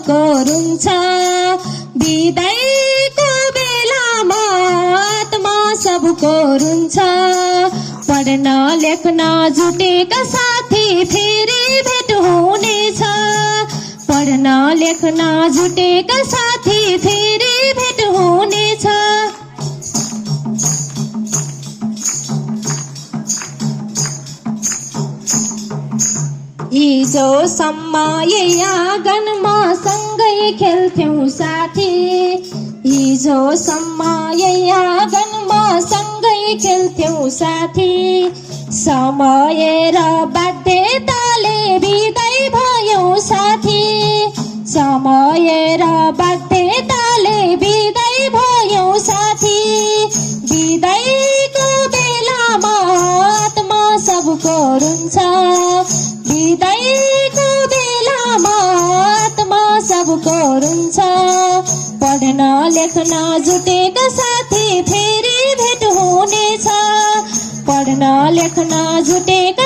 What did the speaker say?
सबको रुन्छ। बिदाईको बेलामा आत्मा सबको रुन्छ। पढ्न लेख्न जुटेका साथी फेरि भेट हुनेछ। पढ्न लेख्न जुटेका साथी फेरि भेट हुनेछ। हिजोसम्म यही आँगनमा सँगै खेल्थ्यौं साथी। हिजोसम्म यही आँगनमा सँगै खेल्थ्यौं साथी। समय र बाध्यताले बिदाई भयौं साथी। समय र बाध्यताले बिदाई भयौं साथी। बिदाईको बेलामा आत्मा सबको रुन्छ। बिदाईको बेलामा आत्मा सबको रुन्छ। पढ्न लेख्न जुटेका साथी फेरि भेट हुनेछ। पढ्न लेख्न जुटेका